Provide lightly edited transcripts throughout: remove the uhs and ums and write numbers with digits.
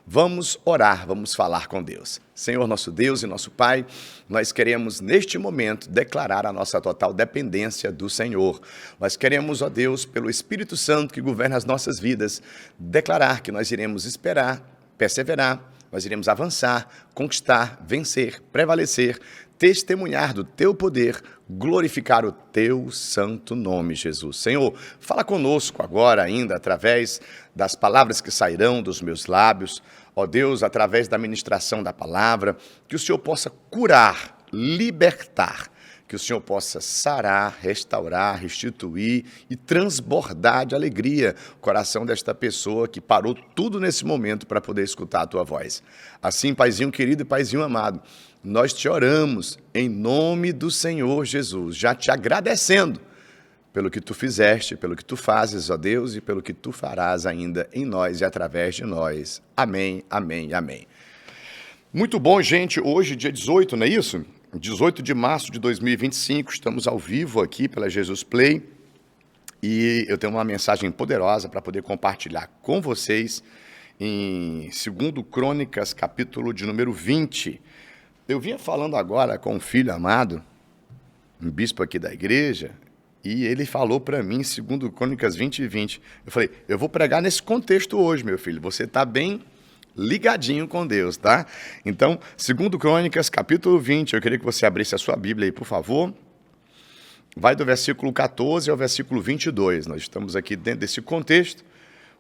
Vamos orar, vamos falar com Deus. Senhor, nosso Deus e nosso Pai, nós queremos neste momento declarar a nossa total dependência do Senhor. Nós queremos, ó Deus, pelo Espírito Santo que governa as nossas vidas, declarar que nós iremos esperar, perseverar, nós iremos avançar, conquistar, vencer, prevalecer, testemunhar do Teu poder, glorificar o Teu santo nome, Jesus. Senhor, fala conosco agora ainda através das palavras que sairão dos meus lábios, ó Deus, através da ministração da palavra, que o Senhor possa curar, libertar, que o Senhor possa sarar, restaurar, restituir e transbordar de alegria o coração desta pessoa que parou tudo nesse momento para poder escutar a Tua voz. Assim, Paizinho querido e Paizinho amado, nós te oramos em nome do Senhor Jesus, já te agradecendo pelo que Tu fizeste, pelo que Tu fazes, ó Deus, e pelo que Tu farás ainda em nós e através de nós. Amém, amém, amém. Muito bom, gente. Hoje, dia 18, não é isso? 18 de março de 2025, estamos ao vivo aqui pela Jesus Play e eu tenho uma mensagem poderosa para poder compartilhar com vocês em 2 Crônicas, capítulo de número 20. Eu vinha falando agora com um filho amado, um bispo aqui da igreja, e ele falou para mim, 2 Crônicas 20 e 20. Eu falei, eu vou pregar nesse contexto hoje, meu filho, você está bem ligadinho com Deus, tá? Então, 2 Crônicas, capítulo 20, eu queria que você abrisse a sua Bíblia aí, por favor. Vai do versículo 14 ao versículo 22. Nós estamos aqui dentro desse contexto.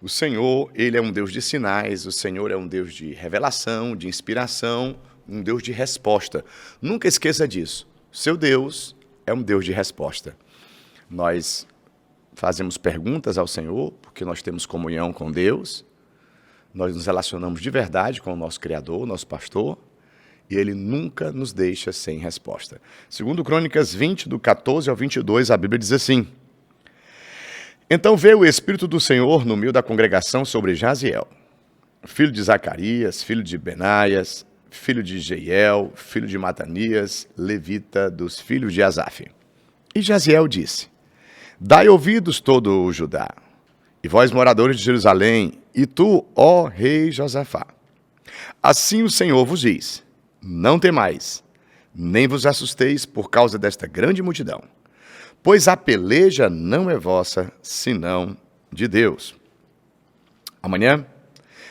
O Senhor, Ele é um Deus de sinais, o Senhor é um Deus de revelação, de inspiração, um Deus de resposta. Nunca esqueça disso. Seu Deus é um Deus de resposta. Nós fazemos perguntas ao Senhor, porque nós temos comunhão com Deus. Nós nos relacionamos de verdade com o nosso Criador, o nosso pastor, e Ele nunca nos deixa sem resposta. 2 Crônicas 20, do 14 ao 22, a Bíblia diz assim: Então veio o Espírito do Senhor no meio da congregação sobre Jaziel, filho de Zacarias, filho de Benaias, filho de Jeiel, filho de Matanias, levita dos filhos de Asaf. E Jaziel disse: Dai ouvidos todo o Judá, e vós moradores de Jerusalém, e tu, ó rei Josafá. Assim o Senhor vos diz: Não temais, nem vos assusteis por causa desta grande multidão, pois a peleja não é vossa, senão de Deus. Amanhã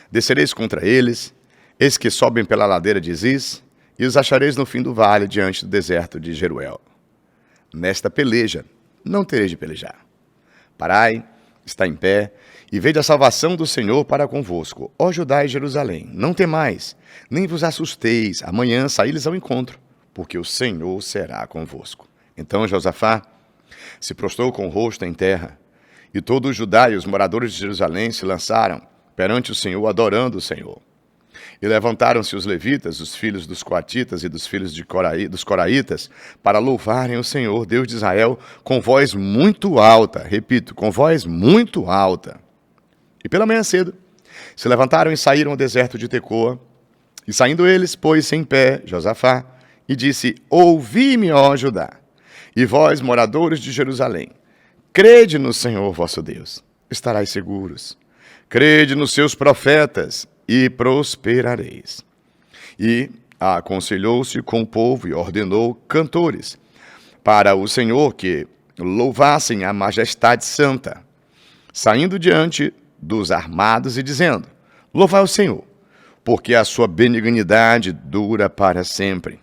descereis contra eles, eis que sobem pela ladeira de Ziz, e os achareis no fim do vale, diante do deserto de Jeruel. Nesta peleja não tereis de pelejar. Parai, está em pé, e vede a salvação do Senhor para convosco. Ó Judá e Jerusalém, não temais, nem vos assusteis, amanhã saí-lhes ao encontro, porque o Senhor será convosco. Então Josafá se prostrou com o rosto em terra, e todo o Judá e os moradores de Jerusalém se lançaram perante o Senhor, adorando o Senhor. E levantaram-se os levitas, os filhos dos coatitas e dos filhos dos coraitas, para louvarem o Senhor, Deus de Israel, com voz muito alta. Repito, com voz muito alta. E pela manhã cedo, se levantaram e saíram ao deserto de Tecoa. E saindo eles, pôs-se em pé Josafá, e disse: Ouvi-me, ó Judá, e vós, moradores de Jerusalém, crede no Senhor vosso Deus, estarais seguros. Crede nos seus profetas, e prosperareis. E aconselhou-se com o povo e ordenou cantores para o Senhor que louvassem a majestade santa, saindo diante dos armados e dizendo: Louvai o Senhor, porque a sua benignidade dura para sempre.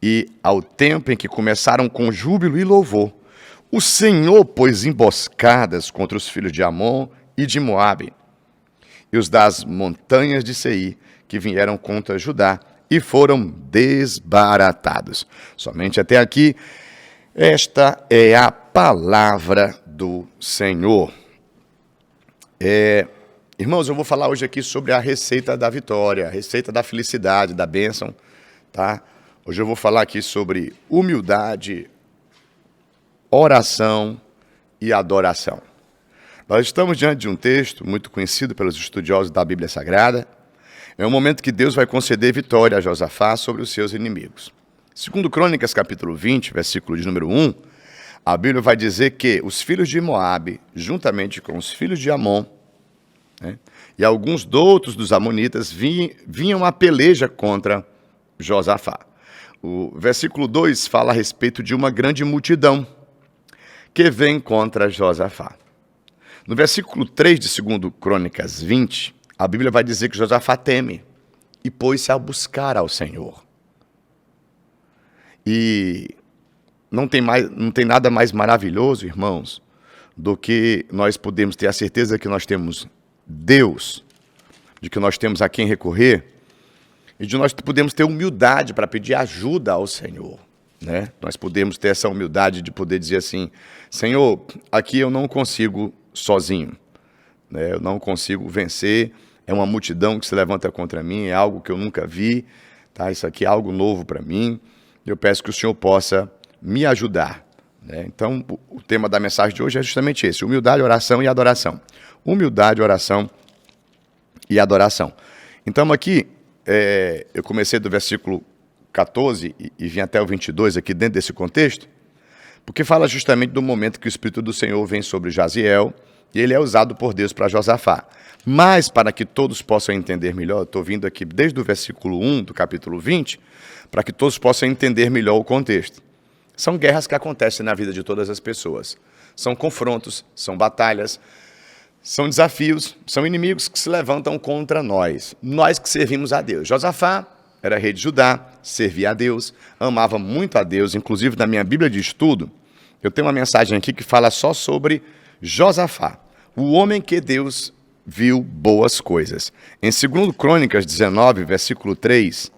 E ao tempo em que começaram com júbilo e louvor, o Senhor pôs emboscadas contra os filhos de Amon e de Moabe, e os das montanhas de Seir, que vieram contra Judá, e foram desbaratados. Somente até aqui, esta é a palavra do Senhor. Irmãos, eu vou falar hoje aqui sobre a receita da vitória, a receita da felicidade, da bênção, tá? Hoje eu vou falar aqui sobre humildade, oração e adoração. Nós estamos diante de um texto muito conhecido pelos estudiosos da Bíblia Sagrada. É um momento que Deus vai conceder vitória a Josafá sobre os seus inimigos. 2 Crônicas, capítulo 20, versículo de número 1, a Bíblia vai dizer que os filhos de Moabe, juntamente com os filhos de Amon, e alguns outros dos amonitas vinham a peleja contra Josafá. O versículo 2 fala a respeito de uma grande multidão que vem contra Josafá. No versículo 3 de 2 Crônicas 20, a Bíblia vai dizer que Josafá teme e pôs-se a buscar ao Senhor. E não tem nada mais maravilhoso, irmãos, do que nós podemos ter a certeza que nós temos Deus, de que nós temos a quem recorrer, e de nós podemos ter humildade para pedir ajuda ao Senhor, né? Nós podemos ter essa humildade de poder dizer assim: Senhor, aqui eu não consigo sozinho, né? Eu não consigo vencer, é uma multidão que se levanta contra mim, é algo que eu nunca vi, tá? Isso aqui é algo novo para mim, eu peço que o Senhor possa me ajudar, né? Então, o tema da mensagem de hoje é justamente esse: humildade, oração e adoração. Humildade, oração e adoração. Então, aqui, eu comecei do versículo 14 e vim até o 22 aqui dentro desse contexto, porque fala justamente do momento que o Espírito do Senhor vem sobre Jaziel e ele é usado por Deus para Josafá. Mas, para que todos possam entender melhor, eu estou vindo aqui desde o versículo 1 do capítulo 20, para que todos possam entender melhor o contexto. São guerras que acontecem na vida de todas as pessoas. São confrontos, são batalhas, são desafios, são inimigos que se levantam contra nós que servimos a Deus. Josafá era rei de Judá, servia a Deus, amava muito a Deus. Inclusive, na minha Bíblia de estudo, eu tenho uma mensagem aqui que fala só sobre Josafá, o homem que Deus viu boas coisas. Em 2 Crônicas 19, versículo 3,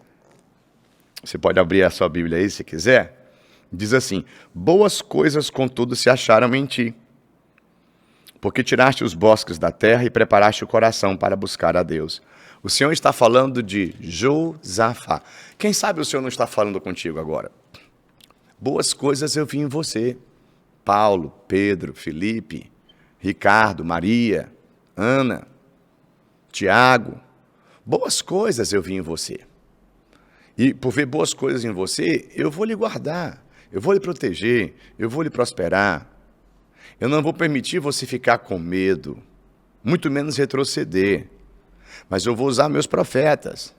você pode abrir a sua Bíblia aí se quiser, diz assim: boas coisas contudo se acharam em ti, porque tiraste os bosques da terra e preparaste o coração para buscar a Deus. O Senhor está falando de Josafá. Quem sabe o Senhor não está falando contigo agora? Boas coisas eu vi em você. Paulo, Pedro, Felipe, Ricardo, Maria, Ana, Tiago. Boas coisas eu vi em você. E por ver boas coisas em você, eu vou lhe guardar, eu vou lhe proteger, eu vou lhe prosperar. Eu não vou permitir você ficar com medo, muito menos retroceder. Mas eu vou usar meus profetas.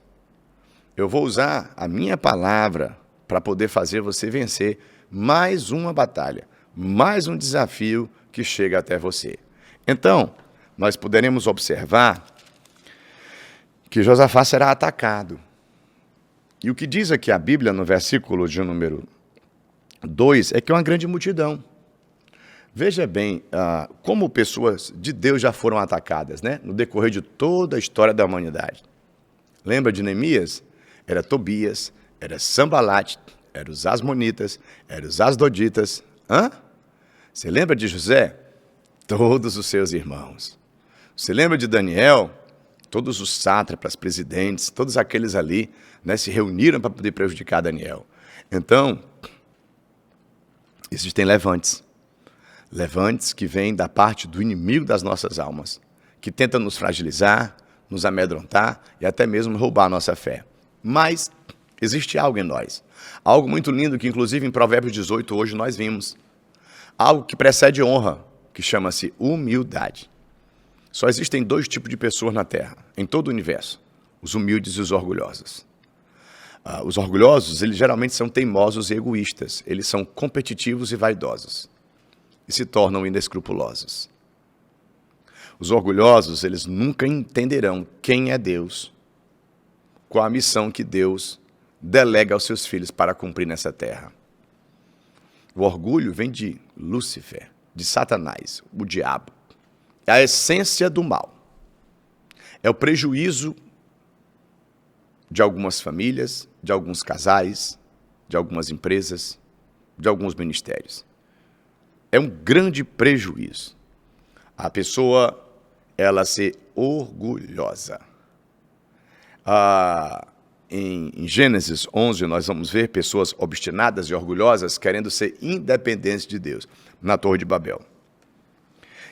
Eu vou usar a minha palavra para poder fazer você vencer mais uma batalha, mais um desafio que chega até você. Então, nós poderemos observar que Josafá será atacado. E o que diz aqui a Bíblia no versículo de número 2 é que é uma grande multidão. Veja bem como pessoas de Deus já foram atacadas, né? No decorrer de toda a história da humanidade. Lembra de Neemias? Era Tobias, era Sambalate, eram os Asmonitas, eram os Asdoditas. Você lembra de José? Todos os seus irmãos. Você lembra de Daniel? Todos os sátrapas, presidentes, todos aqueles ali, né, se reuniram para poder prejudicar Daniel. Então, existem levantes. Levantes que vêm da parte do inimigo das nossas almas, que tenta nos fragilizar, nos amedrontar e até mesmo roubar a nossa fé. Mas existe algo em nós, algo muito lindo que inclusive em Provérbios 18 hoje nós vimos, algo que precede honra, que chama-se humildade. Só existem dois tipos de pessoas na Terra, em todo o universo, os humildes e os orgulhosos. Os orgulhosos, eles geralmente são teimosos e egoístas, eles são competitivos e vaidosos. E se tornam inescrupulosos. Os orgulhosos, eles nunca entenderão quem é Deus, qual a missão que Deus delega aos seus filhos para cumprir nessa terra. O orgulho vem de Lúcifer, de Satanás, o diabo. É a essência do mal. É o prejuízo de algumas famílias, de alguns casais, de algumas empresas, de alguns ministérios. É um grande prejuízo a pessoa, ela ser orgulhosa. Em Gênesis 11, nós vamos ver pessoas obstinadas e orgulhosas querendo ser independentes de Deus, na Torre de Babel.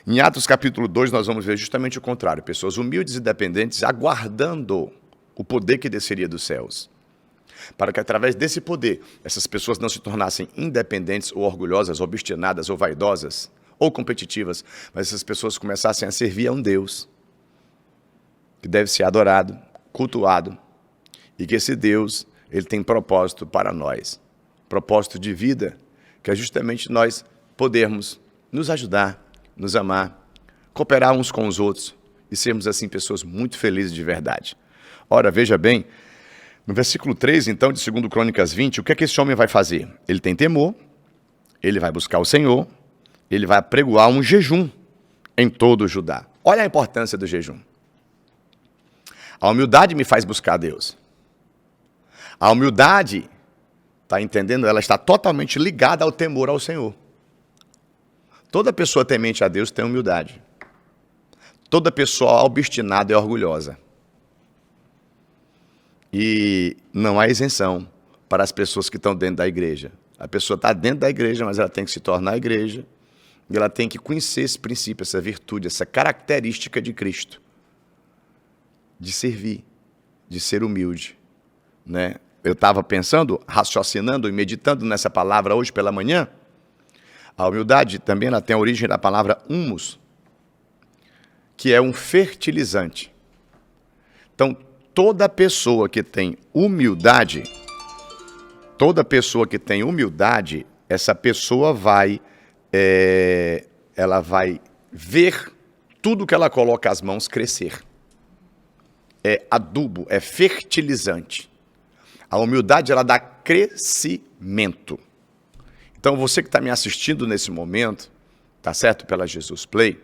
Em Atos capítulo 2, nós vamos ver justamente o contrário, pessoas humildes e dependentes aguardando o poder que desceria dos céus. Para que através desse poder, essas pessoas não se tornassem independentes ou orgulhosas, obstinadas ou vaidosas, ou competitivas, mas essas pessoas começassem a servir a um Deus. que deve ser adorado, cultuado, e que esse Deus, ele tem propósito para nós. Propósito de vida, que é justamente nós podermos nos ajudar, nos amar, cooperar uns com os outros e sermos, assim, pessoas muito felizes de verdade. Ora, veja bem, no versículo 3, então, de 2 Crônicas 20, o que é que esse homem vai fazer? Ele tem temor, ele vai buscar o Senhor, ele vai apregoar um jejum em todo o Judá. Olha a importância do jejum. A humildade me faz buscar Deus. A humildade, está entendendo? Ela está totalmente ligada ao temor ao Senhor. Toda pessoa temente a Deus tem humildade. Toda pessoa obstinada é orgulhosa. E não há isenção para as pessoas que estão dentro da igreja. A pessoa está dentro da igreja, mas ela tem que se tornar a igreja. E ela tem que conhecer esse princípio, essa virtude, essa característica de Cristo. De servir, de ser humilde. Né? Eu estava pensando, raciocinando e meditando nessa palavra hoje pela manhã. A humildade também ela tem a origem da palavra humus, que é um fertilizante. Então, toda pessoa que tem humildade, essa pessoa ela vai ver tudo que ela coloca as mãos crescer. É adubo, é fertilizante. A humildade, ela dá crescimento. Então, você que está me assistindo nesse momento, tá certo? Pela Jesus Play,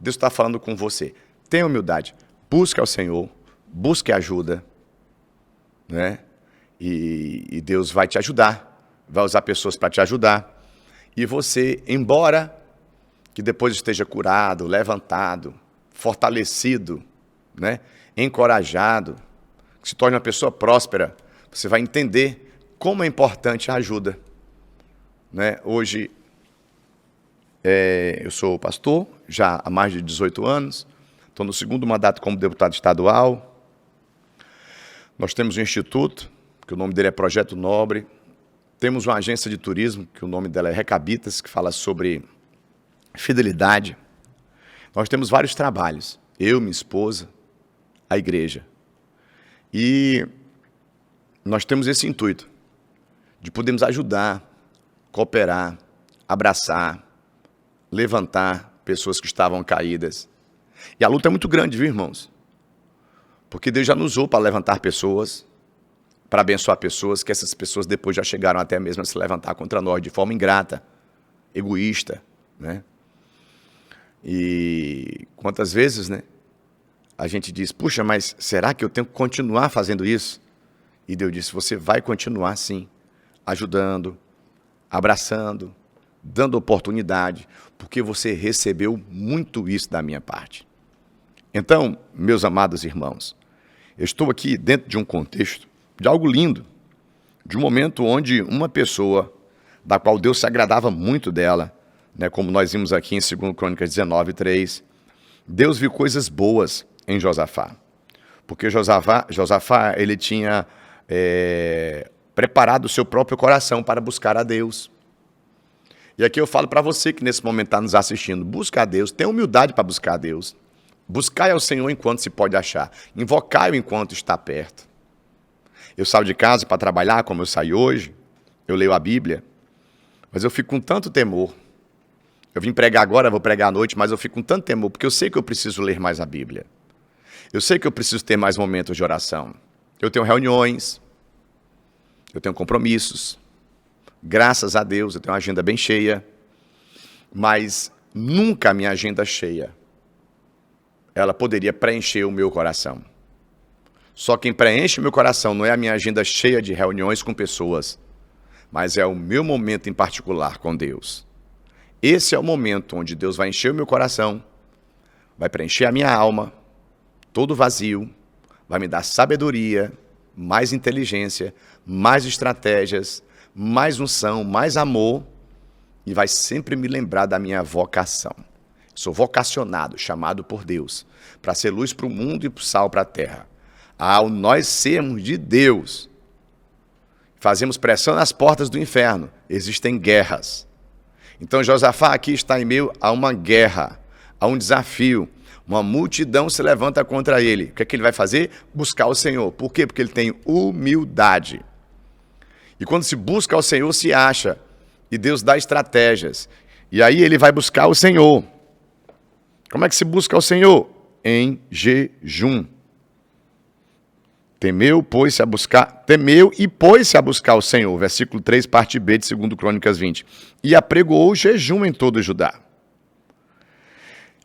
Deus está falando com você. Tenha humildade, busque ao Senhor, busque ajuda, né? E Deus vai te ajudar, vai usar pessoas para te ajudar. E você, embora que depois esteja curado, levantado, fortalecido, né? Encorajado, que se torne uma pessoa próspera, você vai entender como é importante a ajuda. Né? Hoje, eu sou pastor, já há mais de 18 anos, estou no segundo mandato como deputado estadual. Nós temos um instituto, que o nome dele é Projeto Nobre. Temos uma agência de turismo, que o nome dela é Recabitas, que fala sobre fidelidade. Nós temos vários trabalhos, eu, minha esposa, a igreja. E nós temos esse intuito de podermos ajudar, cooperar, abraçar, levantar pessoas que estavam caídas. E a luta é muito grande, viu, irmãos? Porque Deus já nos usou para levantar pessoas, para abençoar pessoas, que essas pessoas depois já chegaram até mesmo a se levantar contra nós de forma ingrata, egoísta, né? E quantas vezes, né, a gente diz, puxa, mas será que eu tenho que continuar fazendo isso? E Deus disse, você vai continuar sim, ajudando, abraçando, dando oportunidade, porque você recebeu muito isso da minha parte. Então, meus amados irmãos, eu estou aqui dentro de um contexto de algo lindo, de um momento onde uma pessoa, da qual Deus se agradava muito dela, né, como nós vimos aqui em 2 Crônicas 19:3, Deus viu coisas boas em Josafá, porque Josafá ele tinha preparado o seu próprio coração para buscar a Deus. E aqui eu falo para você que nesse momento está nos assistindo, busca a Deus, tenha humildade para buscar a Deus. Buscai ao Senhor enquanto se pode achar, invocai-o enquanto está perto. Eu saio de casa para trabalhar, como eu saio hoje, eu leio a Bíblia, mas eu fico com tanto temor. Eu vim pregar agora, vou pregar à noite, mas eu fico com tanto temor, porque eu sei que eu preciso ler mais a Bíblia. Eu sei que eu preciso ter mais momentos de oração. Eu tenho reuniões, eu tenho compromissos. Graças a Deus, eu tenho uma agenda bem cheia, mas nunca a minha agenda cheia, ela poderia preencher o meu coração. Só quem preenche o meu coração não é a minha agenda cheia de reuniões com pessoas, mas é o meu momento em particular com Deus. Esse é o momento onde Deus vai encher o meu coração, vai preencher a minha alma, todo vazio, vai me dar sabedoria, mais inteligência, mais estratégias, mais unção, mais amor, e vai sempre me lembrar da minha vocação. Sou vocacionado, chamado por Deus, para ser luz para o mundo e sal para a terra. Ao nós sermos de Deus, fazemos pressão nas portas do inferno, existem guerras. Então Josafá aqui está em meio a uma guerra, a um desafio, Uma multidão se levanta contra ele. O que é que ele vai fazer? Buscar o Senhor. Por quê? Porque ele tem humildade. E quando se busca o Senhor, se acha. E Deus dá estratégias. E aí ele vai buscar o Senhor. Como é que se busca o Senhor? Em jejum. Temeu e pôs-se a buscar o Senhor. Versículo 3, parte B de 2 Crônicas 20. E apregoou o jejum em todo Judá.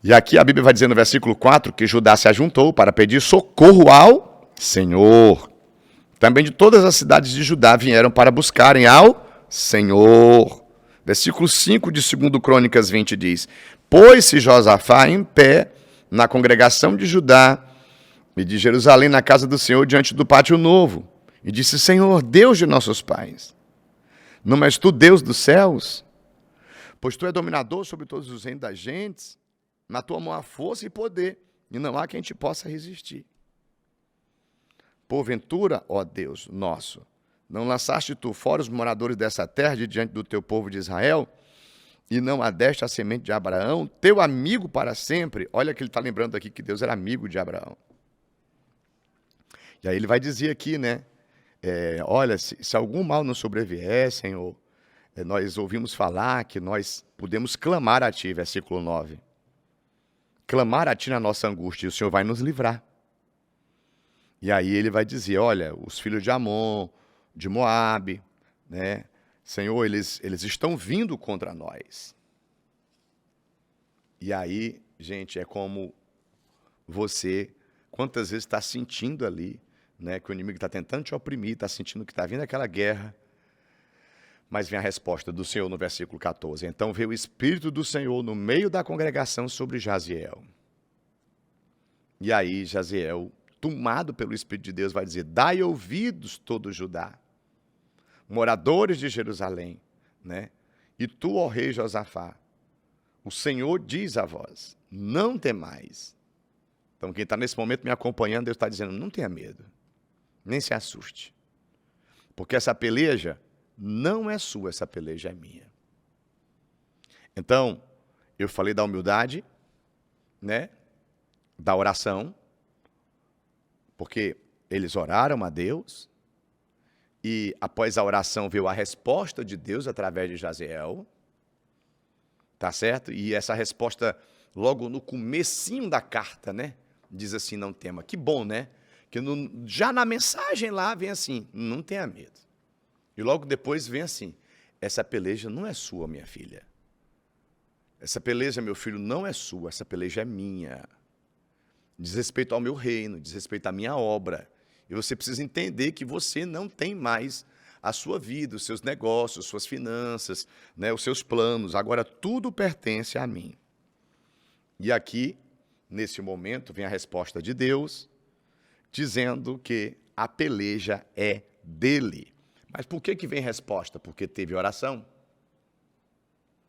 E aqui a Bíblia vai dizer no versículo 4 que Judá se ajuntou para pedir socorro ao Senhor. Também de todas as cidades de Judá vieram para buscarem ao Senhor. Versículo 5 de 2 Crônicas 20 diz: Pôs-se Josafá em pé na congregação de Judá e de Jerusalém na casa do Senhor diante do pátio novo. E disse: Senhor, Deus de nossos pais, não és tu Deus dos céus? Pois tu és dominador sobre todos os reinos das gentes. Na tua mão há força e poder, e não há quem te possa resistir. Porventura, ó Deus nosso, não lançaste tu fora os moradores dessa terra de diante do teu povo de Israel, e não adeste a semente de Abraão, teu amigo para sempre? Olha que ele está lembrando aqui que Deus era amigo de Abraão. E aí ele vai dizer aqui, né? Olha, se algum mal nos sobrevier, Senhor, nós ouvimos falar que nós podemos clamar a ti, versículo 9. Clamar a ti na nossa angústia, e o Senhor vai nos livrar. E aí ele vai dizer, olha, os filhos de Amon, de Moabe, né? Senhor, eles estão vindo contra nós. E aí, gente, é como você, quantas vezes está sentindo ali, né, que o inimigo está tentando te oprimir, está sentindo que está vindo aquela guerra, mas vem a resposta do Senhor no versículo 14. Então veio o Espírito do Senhor no meio da congregação sobre Jaziel. E aí Jaziel, tomado pelo Espírito de Deus, vai dizer: dai ouvidos todo Judá, moradores de Jerusalém, né? E tu, ó rei Josafá, o Senhor diz a vós: não temais. Então quem está nesse momento me acompanhando, Deus está dizendo: não tenha medo, nem se assuste, porque essa peleja não é sua, essa peleja é minha. Então, eu falei da humildade, né? Da oração, porque eles oraram a Deus, e após a oração veio a resposta de Deus através de Jaziel, tá certo? E essa resposta, logo no comecinho da carta, né? Diz assim: não tema. Que bom, né? Que já na mensagem lá vem assim: não tenha medo. E logo depois vem assim: essa peleja não é sua, minha filha. Essa peleja, meu filho, não é sua, essa peleja é minha. Diz respeito ao meu reino, diz respeito à minha obra. E você precisa entender que você não tem mais a sua vida, os seus negócios, suas finanças, né, os seus planos. Agora tudo pertence a mim. E aqui, nesse momento, vem a resposta de Deus, dizendo que a peleja é dele. Mas por que vem resposta? Porque teve oração.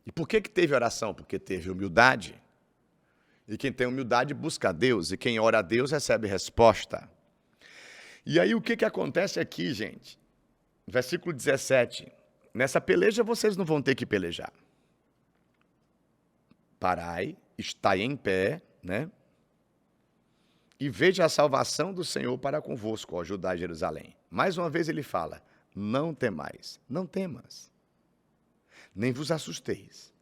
E por que teve oração? Porque teve humildade. E quem tem humildade busca a Deus, e quem ora a Deus recebe resposta. E aí o que acontece aqui, gente? Versículo 17. Nessa peleja vocês não vão ter que pelejar. Parai, estai em pé, né? E veja a salvação do Senhor para convosco, ó Judá e Jerusalém. Mais uma vez ele fala: não temais, não temas, nem vos assusteis.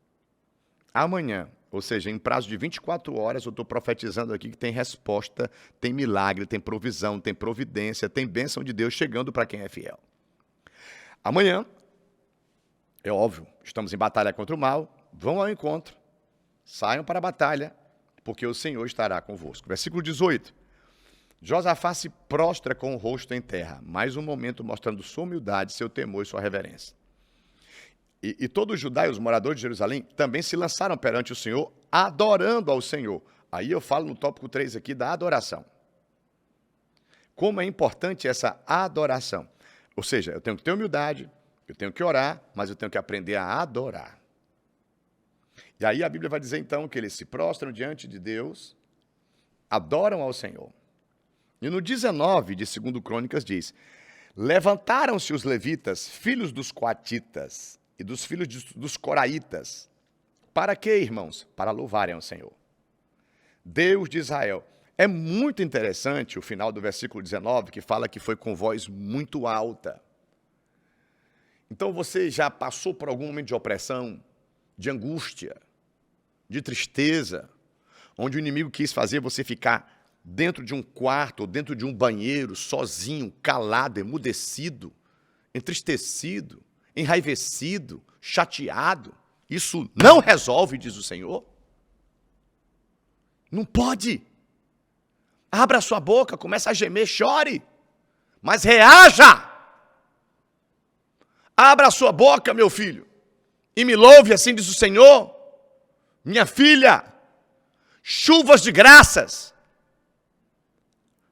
Amanhã, ou seja, em prazo de 24 horas, eu estou profetizando aqui que tem resposta, tem milagre, tem provisão, tem providência, tem bênção de Deus chegando para quem é fiel. Amanhã, é óbvio, estamos em batalha contra o mal, vão ao encontro, saiam para a batalha, porque o Senhor estará convosco. Versículo 18. Josafá se prostra com o rosto em terra, mais um momento mostrando sua humildade, seu temor e sua reverência. E todo Judá e os moradores de Jerusalém também se lançaram perante o Senhor, adorando ao Senhor. Aí eu falo no tópico 3 aqui da adoração. Como é importante essa adoração. Ou seja, eu tenho que ter humildade, eu tenho que orar, mas eu tenho que aprender a adorar. E aí a Bíblia vai dizer então que eles se prostram diante de Deus, adoram ao Senhor. E no 19 de 2 Crônicas diz: levantaram-se os levitas, filhos dos coatitas, e dos filhos dos coraitas. Para quê, irmãos? Para louvarem ao Senhor. Deus de Israel. É muito interessante o final do versículo 19, que fala que foi com voz muito alta. Então você já passou por algum momento de opressão, de angústia, de tristeza, onde o inimigo quis fazer você ficar dentro de um quarto ou dentro de um banheiro, sozinho, calado, emudecido, entristecido, enraivecido, chateado. Isso não resolve, diz o Senhor. Não pode. Abra a sua boca, comece a gemer, chore, mas reaja. Abra a sua boca, meu filho, e me louve, assim diz o Senhor. Minha filha, chuvas de graças.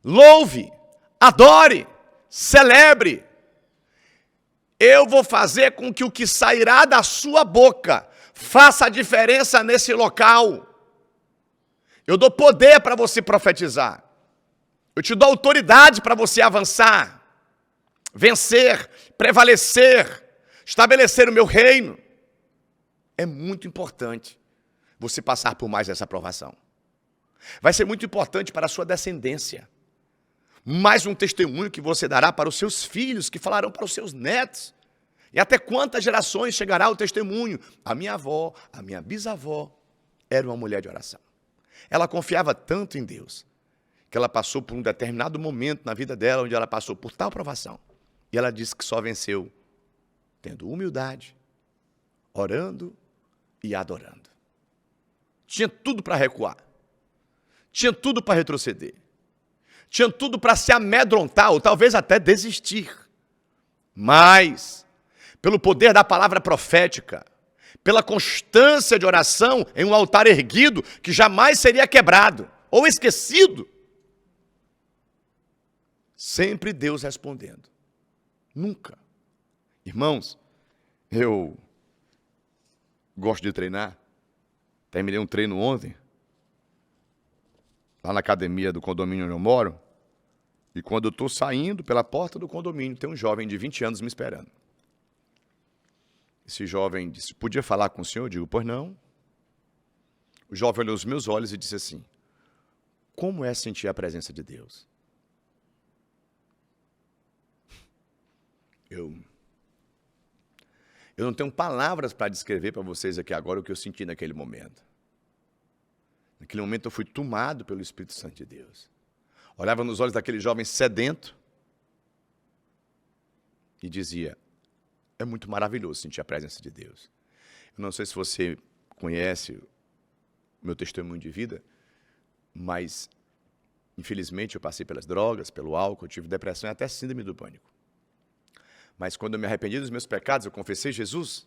Louve, adore, celebre. Eu vou fazer com que o que sairá da sua boca faça a diferença nesse local. Eu dou poder para você profetizar. Eu te dou autoridade para você avançar, vencer, prevalecer, estabelecer o meu reino. É muito importante você passar por mais essa aprovação. Vai ser muito importante para a sua descendência. Mais um testemunho que você dará para os seus filhos, que falarão para os seus netos. E até quantas gerações chegará o testemunho? A minha avó, a minha bisavó, era uma mulher de oração. Ela confiava tanto em Deus, que ela passou por um determinado momento na vida dela, onde ela passou por tal provação. E ela disse que só venceu tendo humildade, orando e adorando. Tinha tudo para recuar. Tinha tudo para retroceder. Tinha tudo para se amedrontar, ou talvez até desistir. Mas, pelo poder da palavra profética, pela constância de oração em um altar erguido, que jamais seria quebrado ou esquecido, sempre Deus respondendo. Nunca. Irmãos, eu gosto de treinar. Terminei um treino ontem, lá na academia do condomínio onde eu moro, e quando eu estou saindo pela porta do condomínio, tem um jovem de 20 anos me esperando. Esse jovem disse, podia falar com o senhor? Eu digo, pois não. O jovem olhou nos meus olhos e disse assim, como é sentir a presença de Deus? Eu não tenho palavras para descrever para vocês aqui agora o que eu senti naquele momento. Naquele momento eu fui tomado pelo Espírito Santo de Deus. Olhava nos olhos daquele jovem sedento e dizia, é muito maravilhoso sentir a presença de Deus. Eu não sei se você conhece o meu testemunho de vida, mas infelizmente eu passei pelas drogas, pelo álcool, eu tive depressão e até síndrome do pânico. Mas quando eu me arrependi dos meus pecados, eu confessei Jesus,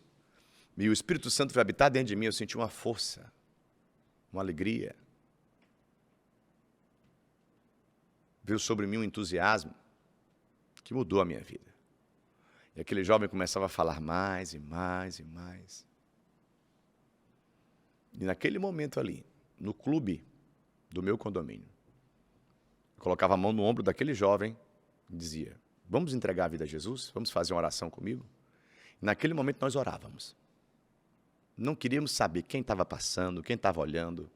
e o Espírito Santo veio habitar dentro de mim, eu senti uma força, uma alegria. Veio sobre mim um entusiasmo que mudou a minha vida. E aquele jovem começava a falar mais e mais e mais. E naquele momento ali, no clube do meu condomínio, eu colocava a mão no ombro daquele jovem e dizia, vamos entregar a vida a Jesus? Vamos fazer uma oração comigo? E naquele momento nós orávamos. Não queríamos saber quem estava passando, quem estava olhando.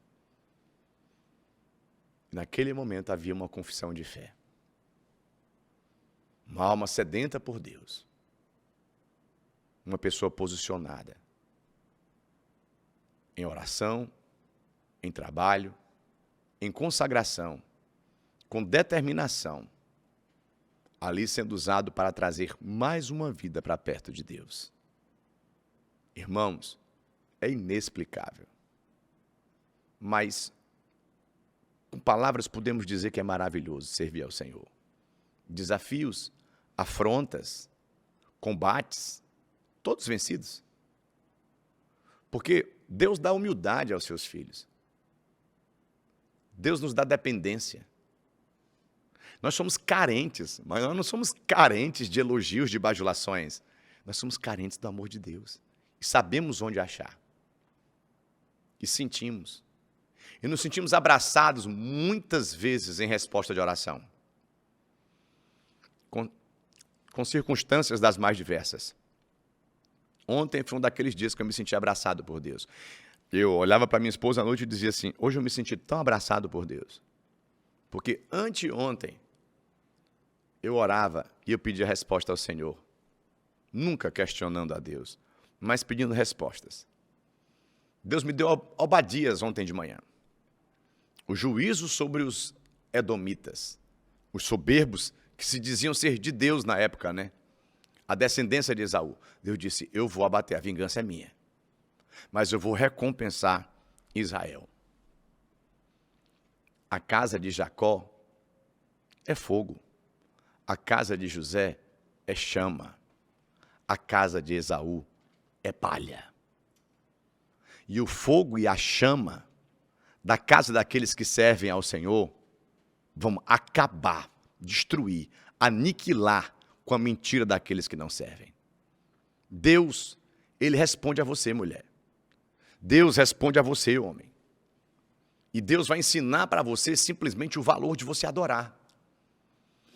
E naquele momento havia uma confissão de fé. Uma alma sedenta por Deus. Uma pessoa posicionada em oração, em trabalho, em consagração, com determinação, ali sendo usado para trazer mais uma vida para perto de Deus. Irmãos, é inexplicável. Mas, com palavras podemos dizer que é maravilhoso servir ao Senhor. Desafios, afrontas, combates, todos vencidos. Porque Deus dá humildade aos seus filhos. Deus nos dá dependência. Nós somos carentes, mas nós não somos carentes de elogios, de bajulações. Nós somos carentes do amor de Deus. E sabemos onde achar. E sentimos. E nos sentimos abraçados muitas vezes em resposta de oração. Com circunstâncias das mais diversas. Ontem foi um daqueles dias que eu me senti abraçado por Deus. Eu olhava para minha esposa à noite e dizia assim, hoje eu me senti tão abraçado por Deus. Porque anteontem eu orava e eu pedia resposta ao Senhor. Nunca questionando a Deus, mas pedindo respostas. Deus me deu Obadias ontem de manhã. O juízo sobre os edomitas, os soberbos que se diziam ser de Deus na época, né? A descendência de Esaú. Deus disse, eu vou abater, a vingança é minha. Mas eu vou recompensar Israel. A casa de Jacó é fogo. A casa de José é chama. A casa de Esaú é palha. E o fogo e a chama da casa daqueles que servem ao Senhor vão acabar, destruir, aniquilar com a mentira daqueles que não servem. Deus, Ele responde a você, mulher. Deus responde a você, homem. E Deus vai ensinar para você simplesmente o valor de você adorar.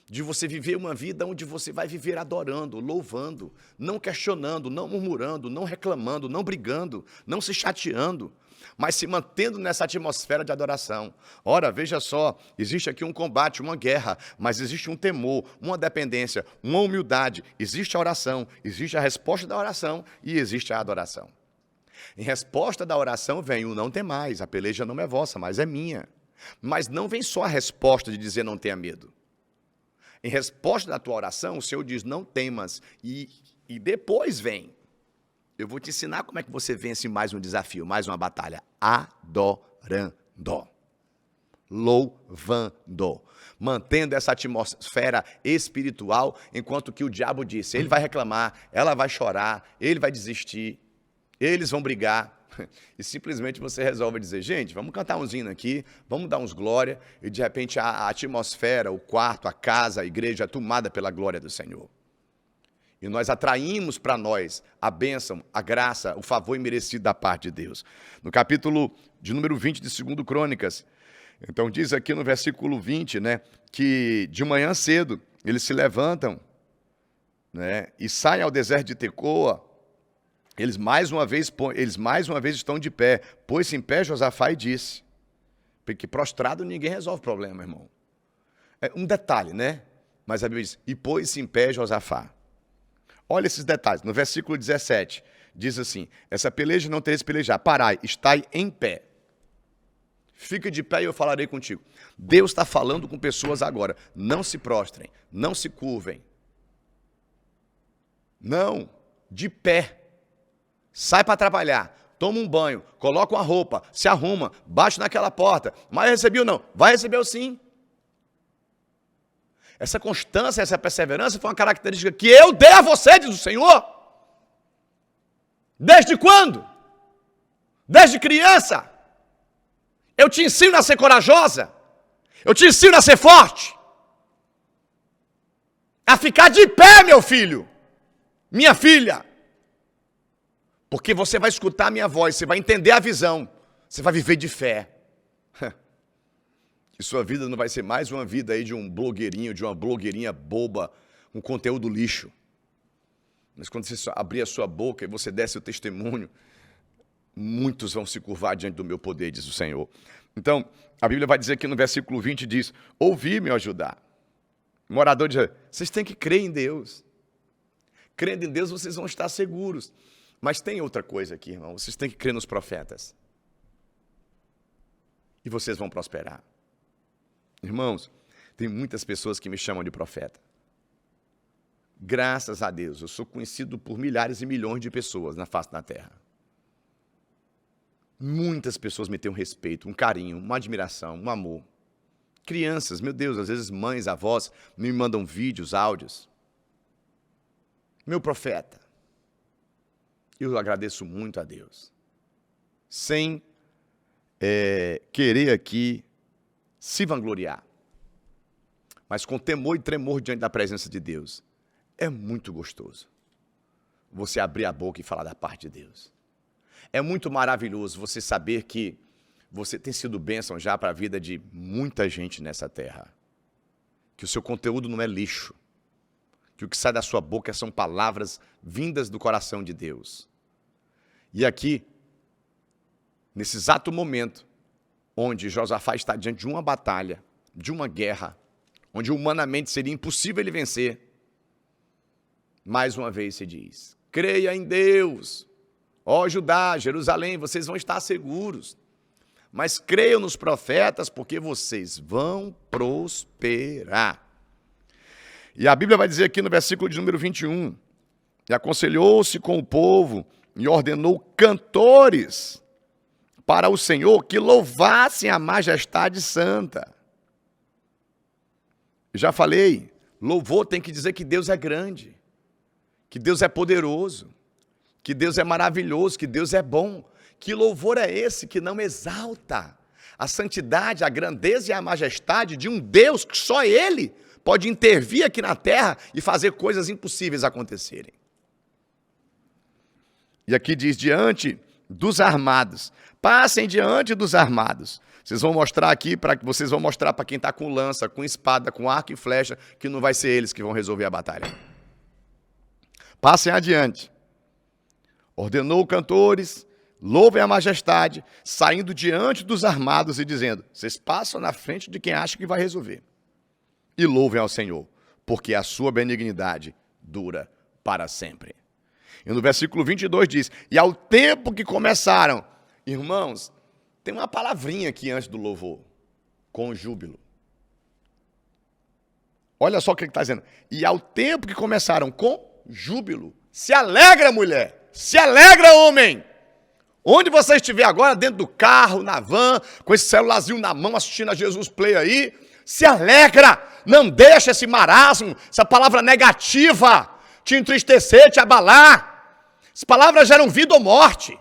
De você viver uma vida onde você vai viver adorando, louvando, não questionando, não murmurando, não reclamando, não brigando, não se chateando, mas se mantendo nessa atmosfera de adoração. Ora, veja só, existe aqui um combate, uma guerra, mas existe um temor, uma dependência, uma humildade, existe a oração, existe a resposta da oração e existe a adoração. Em resposta da oração vem o não temais, a peleja não é vossa, mas é minha. Mas não vem só a resposta de dizer não tenha medo. Em resposta da tua oração, o Senhor diz, não temas. E depois vem. Eu vou te ensinar como é que você vence mais um desafio, mais uma batalha. Adorando. Louvando. Mantendo essa atmosfera espiritual, enquanto que o diabo disse, ele vai reclamar, ela vai chorar, ele vai desistir, eles vão brigar. E simplesmente você resolve dizer, gente, vamos cantar uns hinos aqui, vamos dar uns glória, e de repente a atmosfera, o quarto, a casa, a igreja é tomada pela glória do Senhor. E nós atraímos para nós a bênção, a graça, o favor imerecido da parte de Deus. No capítulo de número 20 de 2 Crônicas, então diz aqui no versículo 20, né, que de manhã cedo eles se levantam, né, e saem ao deserto de Tecoa. Eles mais uma vez estão de pé. Pôs-se em pé Josafá e disse, porque prostrado ninguém resolve o problema, irmão. É um detalhe, né? Mas a Bíblia diz, e pôs-se em pé Josafá. Olha esses detalhes. No versículo 17, diz assim, essa peleja não tereis pelejar. Parai, estai em pé. Fica de pé e eu falarei contigo. Deus está falando com pessoas agora. Não se prostrem, não se curvem. Não, de pé. Sai para trabalhar, toma um banho, coloca uma roupa, se arruma, bate naquela porta. Mas recebeu não? Vai receber sim. Essa constância, essa perseverança foi uma característica que eu dei a você, diz o Senhor. Desde quando? Desde criança. Eu te ensino a ser corajosa. Eu te ensino a ser forte. A ficar de pé, meu filho. Minha filha. Porque você vai escutar a minha voz, você vai entender a visão, você vai viver de fé. E sua vida não vai ser mais uma vida aí de um blogueirinho, de uma blogueirinha boba, um conteúdo lixo. Mas quando você abrir a sua boca e você der seu testemunho, muitos vão se curvar diante do meu poder, diz o Senhor. Então, a Bíblia vai dizer aqui no versículo 20, diz, ouvi-me ajudar. O morador diz, vocês têm que crer em Deus. Crendo em Deus, vocês vão estar seguros. Mas tem outra coisa aqui, irmão. Vocês têm que crer nos profetas. E vocês vão prosperar. Irmãos, tem muitas pessoas que me chamam de profeta. Graças a Deus, eu sou conhecido por milhares e milhões de pessoas na face da terra. Muitas pessoas me têm um respeito, um carinho, uma admiração, um amor. Crianças, meu Deus, às vezes mães, avós, me mandam vídeos, áudios. Meu profeta. Eu agradeço muito a Deus, sem querer aqui se vangloriar, mas com temor e tremor diante da presença de Deus. É muito gostoso você abrir a boca e falar da parte de Deus. É muito maravilhoso você saber que você tem sido bênção já para a vida de muita gente nessa terra, que o seu conteúdo não é lixo, que o que sai da sua boca são palavras vindas do coração de Deus. E aqui, nesse exato momento, onde Josafá está diante de uma batalha, de uma guerra, onde humanamente seria impossível ele vencer, mais uma vez se diz: creia em Deus, ó Judá, Jerusalém, vocês vão estar seguros, mas creiam nos profetas, porque vocês vão prosperar. E a Bíblia vai dizer aqui no versículo de número 21, e aconselhou-se com o povo e ordenou cantores para o Senhor que louvassem a majestade santa. Já falei, louvor tem que dizer que Deus é grande, que Deus é poderoso, que Deus é maravilhoso, que Deus é bom. Que louvor é esse que não exalta a santidade, a grandeza e a majestade de um Deus que só Ele pode intervir aqui na terra e fazer coisas impossíveis acontecerem. E aqui diz, diante dos armados. Passem diante dos armados. Vocês vão mostrar aqui, vocês vão mostrar para quem está com lança, com espada, com arco e flecha, que não vai ser eles que vão resolver a batalha. Passem adiante. Ordenou cantores, louvem a majestade, saindo diante dos armados e dizendo: vocês passam na frente de quem acha que vai resolver. E louvem ao Senhor, porque a sua benignidade dura para sempre. E no versículo 22 diz: e ao tempo que começaram, irmãos, tem uma palavrinha aqui antes do louvor, com júbilo. Olha só o que ele está dizendo. E ao tempo que começaram com júbilo. Se alegra, mulher. Se alegra, homem. Onde você estiver agora, dentro do carro, na van, com esse celularzinho na mão, assistindo a Jesus Play aí, se alegra. Não deixa esse marasmo, essa palavra negativa, te entristecer, te abalar. As palavras geram vida ou morte.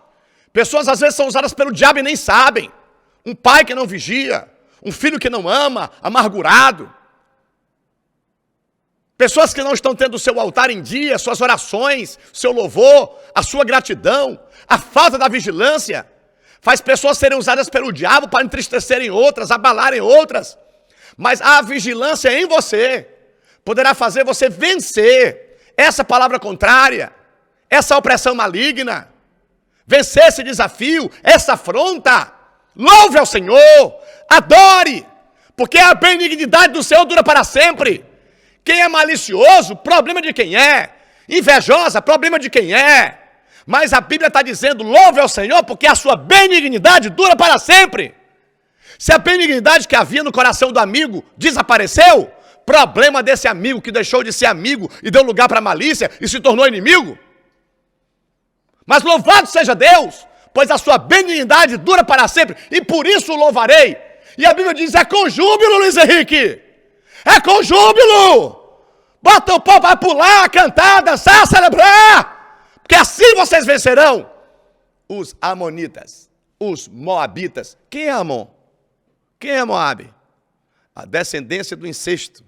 Pessoas às vezes são usadas pelo diabo e nem sabem. Um pai que não vigia, um filho que não ama, amargurado. Pessoas que não estão tendo o seu altar em dia, suas orações, seu louvor, a sua gratidão, a falta da vigilância, faz pessoas serem usadas pelo diabo para entristecerem outras, abalarem outras. Mas a vigilância em você poderá fazer você vencer essa palavra contrária, essa opressão maligna, vencer esse desafio, essa afronta. Louve ao Senhor, adore, porque a benignidade do Senhor dura para sempre. Quem é malicioso, problema de quem é. Invejosa, problema de quem é. Mas a Bíblia está dizendo, louve ao Senhor, porque a sua benignidade dura para sempre. Se a benignidade que havia no coração do amigo desapareceu, problema desse amigo que deixou de ser amigo e deu lugar para a malícia e se tornou inimigo. Mas louvado seja Deus, pois a sua benignidade dura para sempre, e por isso o louvarei. E a Bíblia diz, é com júbilo, Luiz Henrique. É com júbilo. Bota o povo para pular, cantar, dançar, celebrar. Porque assim vocês vencerão os amonitas, os moabitas. Quem é Amon? Quem é Moabe? A descendência do incesto.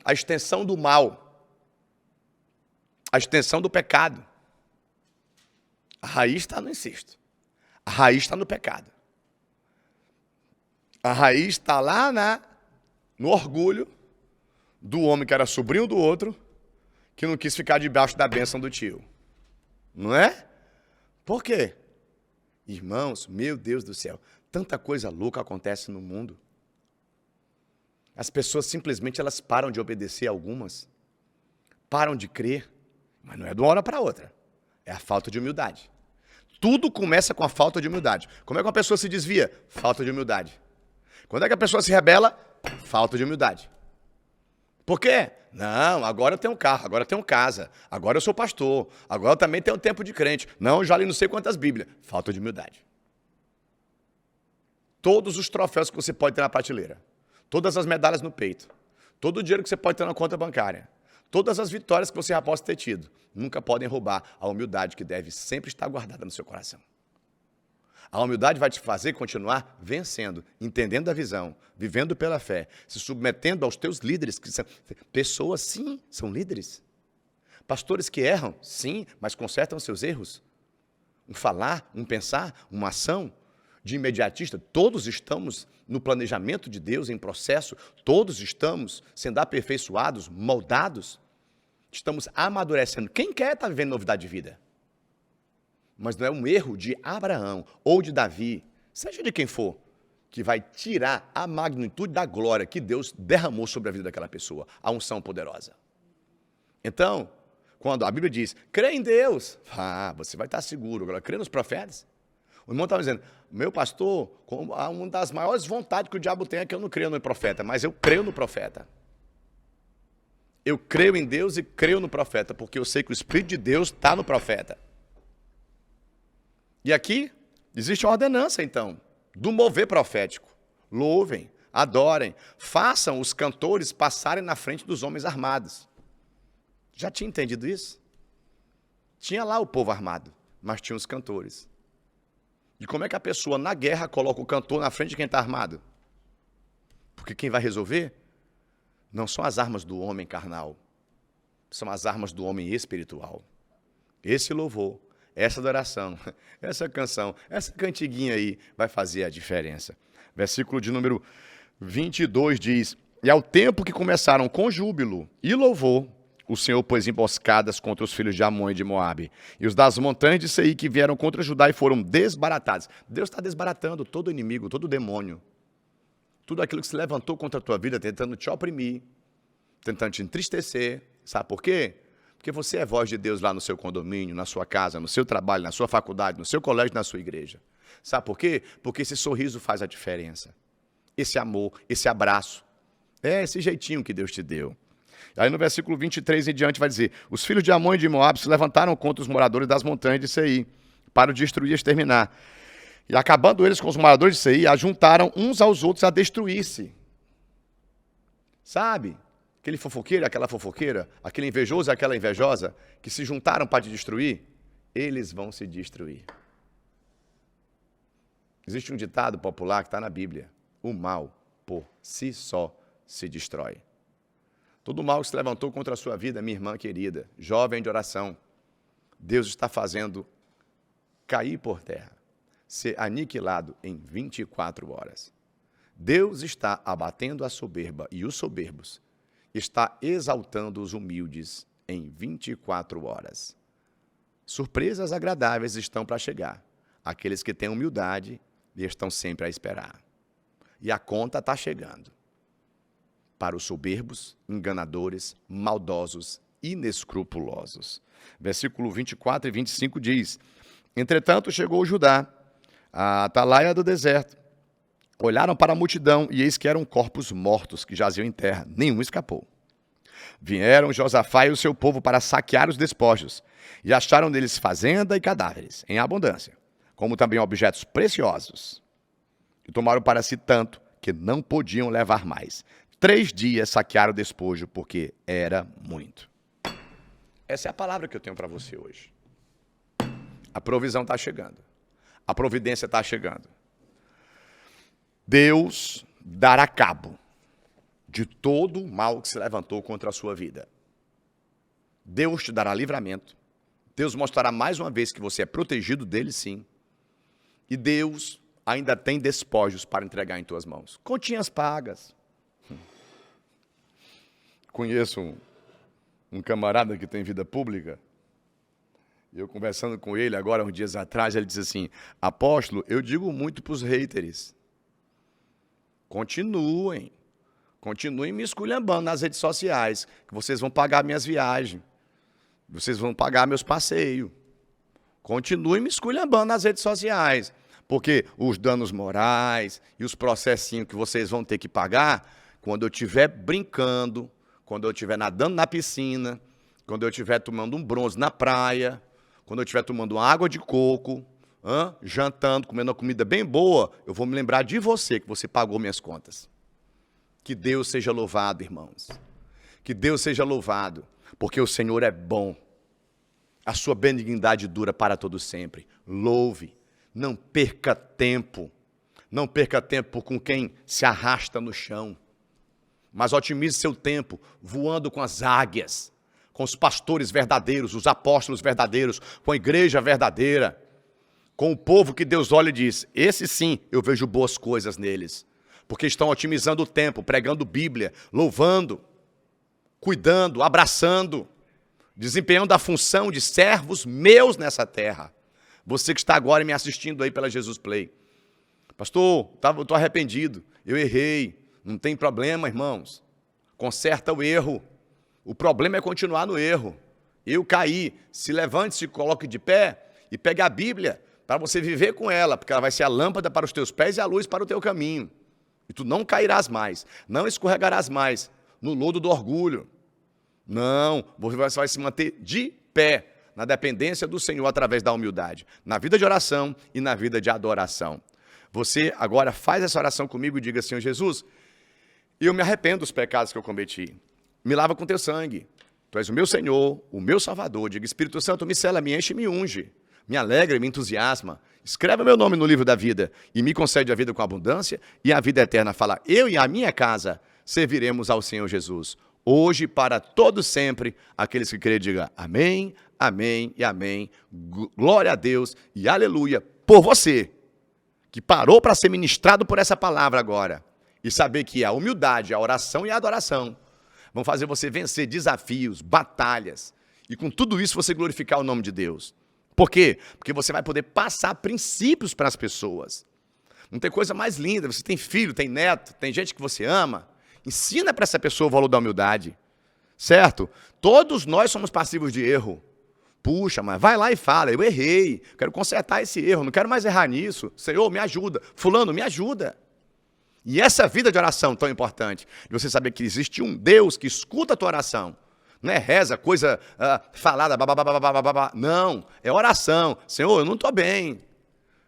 A extensão do mal. A extensão do pecado. A raiz está no incesto. A raiz está no pecado. A raiz está lá no orgulho do homem que era sobrinho do outro, que não quis ficar debaixo da bênção do tio. Não é? Por quê? Irmãos, meu Deus do céu, tanta coisa louca acontece no mundo. As pessoas simplesmente elas param de obedecer a algumas, param de crer, mas não é de uma hora para outra. É a falta de humildade. Tudo começa com a falta de humildade. Como é que uma pessoa se desvia? Falta de humildade. Quando é que a pessoa se rebela? Falta de humildade. Por quê? Não, agora eu tenho carro, agora eu tenho casa, agora eu sou pastor, agora eu também tenho tempo de crente. Não, eu já li não sei quantas Bíblias. Falta de humildade. Todos os troféus que você pode ter na prateleira, todas as medalhas no peito, todo o dinheiro que você pode ter na conta bancária, todas as vitórias que você já possa ter tido, nunca podem roubar a humildade que deve sempre estar guardada no seu coração. A humildade vai te fazer continuar vencendo, entendendo a visão, vivendo pela fé, se submetendo aos teus líderes, que são pessoas, sim, são líderes. Pastores que erram, sim, mas consertam seus erros. Um falar, um pensar, uma ação de imediatista. Todos estamos no planejamento de Deus, em processo, todos estamos sendo aperfeiçoados, moldados, estamos amadurecendo. Quem quer estar vivendo novidade de vida? Mas não é um erro de Abraão ou de Davi, seja de quem for, que vai tirar a magnitude da glória que Deus derramou sobre a vida daquela pessoa, a unção poderosa. Então, quando a Bíblia diz, crê em Deus, você vai estar seguro. Agora, crê nos profetas. O irmão estava dizendo, meu pastor, uma das maiores vontades que o diabo tem é que eu não creio no profeta, mas eu creio no profeta. Eu creio em Deus e creio no profeta, porque eu sei que o Espírito de Deus está no profeta. E aqui existe uma ordenança, então, do mover profético. Louvem, adorem, façam os cantores passarem na frente dos homens armados. Já tinha entendido isso? Tinha lá o povo armado, mas tinha os cantores. E como é que a pessoa na guerra coloca o cantor na frente de quem está armado? Porque quem vai resolver não são as armas do homem carnal, são as armas do homem espiritual. Esse louvor, essa adoração, essa canção, essa cantiguinha aí vai fazer a diferença. Versículo de número 22 diz, e ao tempo que começaram com júbilo e louvor, o Senhor pôs emboscadas contra os filhos de Amon e de Moabe, e os das montanhas de Seir que vieram contra Judá e foram desbaratados. Deus está desbaratando todo inimigo, todo demônio. Tudo aquilo que se levantou contra a tua vida, tentando te oprimir, tentando te entristecer. Sabe por quê? Porque você é voz de Deus lá no seu condomínio, na sua casa, no seu trabalho, na sua faculdade, no seu colégio, na sua igreja. Sabe por quê? Porque esse sorriso faz a diferença. Esse amor, esse abraço. É esse jeitinho que Deus te deu. Aí no versículo 23 em diante vai dizer, os filhos de Amon e de Moabe se levantaram contra os moradores das montanhas de Seir, para o destruir e exterminar. E acabando eles com os moradores de Seir, ajuntaram uns aos outros a destruir-se. Sabe? Aquele fofoqueiro, aquela fofoqueira, aquele invejoso e aquela invejosa, que se juntaram para te destruir, eles vão se destruir. Existe um ditado popular que está na Bíblia, o mal por si só se destrói. Todo mal que se levantou contra a sua vida, minha irmã querida, jovem de oração, Deus está fazendo cair por terra, ser aniquilado em 24 horas. Deus está abatendo a soberba e os soberbos, está exaltando os humildes em 24 horas. Surpresas agradáveis estão para chegar. Aqueles que têm humildade e estão sempre a esperar. E a conta está chegando. Para os soberbos, enganadores, maldosos, inescrupulosos. Versículo 24 e 25 diz, entretanto chegou Judá, a atalaia do deserto. Olharam para a multidão e eis que eram corpos mortos que jaziam em terra, nenhum escapou. Vieram Josafá e o seu povo para saquear os despojos e acharam neles fazenda e cadáveres, em abundância, como também objetos preciosos. E tomaram para si tanto que não podiam levar mais. 3 dias saquearam o despojo, porque era muito. Essa é a palavra que eu tenho para você hoje. A provisão está chegando. A providência está chegando. Deus dará cabo de todo o mal que se levantou contra a sua vida. Deus te dará livramento. Deus mostrará mais uma vez que você é protegido dele, sim. E Deus ainda tem despojos para entregar em tuas mãos. Continhas pagas. Conheço um camarada que tem vida pública. Eu conversando com ele agora, uns dias atrás, ele disse assim, apóstolo, eu digo muito para os haters. Continuem me esculhambando nas redes sociais, que vocês vão pagar minhas viagens, vocês vão pagar meus passeios. Continuem me esculhambando nas redes sociais, porque os danos morais e os processinhos que vocês vão ter que pagar, quando eu estiver brincando, quando eu estiver nadando na piscina, quando eu estiver tomando um bronze na praia, quando eu estiver tomando uma água de coco, jantando, comendo uma comida bem boa, eu vou me lembrar de você, que você pagou minhas contas. Que Deus seja louvado, irmãos. Que Deus seja louvado, porque o Senhor é bom. A sua benignidade dura para todo sempre. Louve, não perca tempo. Não perca tempo com quem se arrasta no chão. Mas otimize seu tempo voando com as águias, com os pastores verdadeiros, os apóstolos verdadeiros, com a igreja verdadeira, com o povo que Deus olha e diz, esse sim, eu vejo boas coisas neles, porque estão otimizando o tempo, pregando Bíblia, louvando, cuidando, abraçando, desempenhando a função de servos meus nessa terra. Você que está agora me assistindo aí pela Jesus Play. Pastor, eu estou arrependido, eu errei. Não tem problema, irmãos. Conserta o erro. O problema é continuar no erro. Eu caí, se levante, se coloque de pé e pegue a Bíblia para você viver com ela, porque ela vai ser a lâmpada para os teus pés e a luz para o teu caminho. E tu não cairás mais, não escorregarás mais no lodo do orgulho. Não, você vai se manter de pé na dependência do Senhor através da humildade, na vida de oração e na vida de adoração. Você agora faz essa oração comigo e diga: Senhor Jesus, eu me arrependo dos pecados que eu cometi. Me lava com teu sangue. Tu és o meu Senhor, o meu Salvador. Diga: Espírito Santo, me sela, me enche e me unge. Me alegra e me entusiasma. Escreve o meu nome no livro da vida e me concede a vida com abundância e a vida eterna. Fala: eu e a minha casa serviremos ao Senhor Jesus. Hoje e para todo sempre, aqueles que crerem, digam amém, amém e amém. Glória a Deus e aleluia por você, que parou para ser ministrado por essa palavra agora. E saber que a humildade, a oração e a adoração vão fazer você vencer desafios, batalhas. E com tudo isso você glorificar o nome de Deus. Por quê? Porque você vai poder passar princípios para as pessoas. Não tem coisa mais linda. Você tem filho, tem neto, tem gente que você ama. Ensina para essa pessoa o valor da humildade. Certo? Todos nós somos passivos de erro. Puxa, mas vai lá e fala: eu errei, quero consertar esse erro, não quero mais errar nisso. Senhor, me ajuda. Fulano, me ajuda. E essa vida de oração tão importante, de você saber que existe um Deus que escuta a tua oração. Não é reza, coisa falada, babá. Não, é oração. Senhor, eu não estou bem. O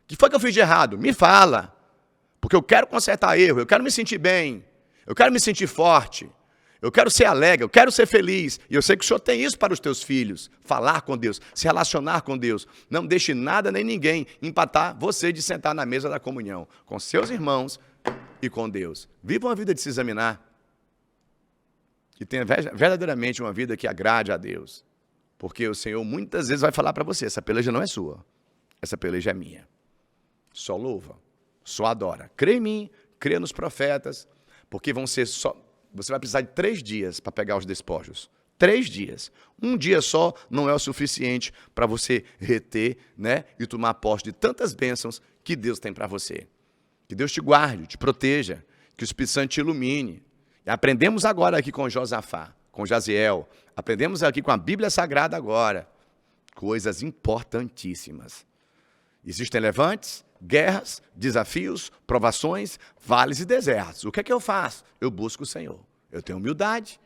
que foi que eu fiz de errado? Me fala. Porque eu quero consertar erro, eu quero me sentir bem, eu quero me sentir forte, eu quero ser alegre, eu quero ser feliz. E eu sei que o Senhor tem isso para os teus filhos. Falar com Deus, se relacionar com Deus. Não deixe nada nem ninguém empatar você de sentar na mesa da comunhão com seus irmãos e com Deus. Viva uma vida de se examinar. Que tenha verdadeiramente uma vida que agrade a Deus. Porque o Senhor muitas vezes vai falar para você: essa peleja não é sua, essa peleja é minha. Só louva, só adora. Crê em mim, crê nos profetas, porque você vai precisar de 3 dias para pegar os despojos. 3 dias. Um dia só não é o suficiente para você reter, né, e tomar posse de tantas bênçãos que Deus tem para você. Que Deus te guarde, te proteja, que o Espírito Santo te ilumine. E aprendemos agora aqui com Josafá, com Jaziel, aprendemos aqui com a Bíblia Sagrada agora, coisas importantíssimas. Existem levantes, guerras, desafios, provações, vales e desertos. O que é que eu faço? Eu busco o Senhor. Eu tenho humildade,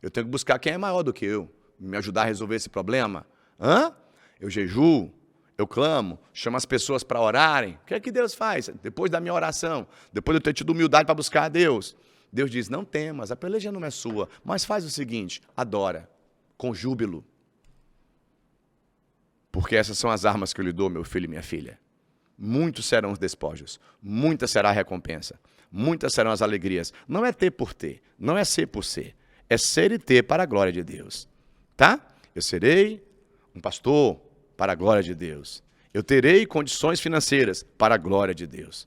eu tenho que buscar quem é maior do que eu, me ajudar a resolver esse problema. Eu jejuo, eu clamo, chamo as pessoas para orarem. O que é que Deus faz? Depois da minha oração, depois de eu ter tido humildade para buscar a Deus, Deus diz: não temas, a peleja não é sua, mas faz o seguinte: adora, com júbilo. Porque essas são as armas que eu lhe dou, meu filho e minha filha. Muitos serão os despojos, muita será a recompensa, muitas serão as alegrias. Não é ter por ter, não é ser por ser, é ser e ter para a glória de Deus. Tá? Eu serei um pastor para a glória de Deus. Eu terei condições financeiras para a glória de Deus.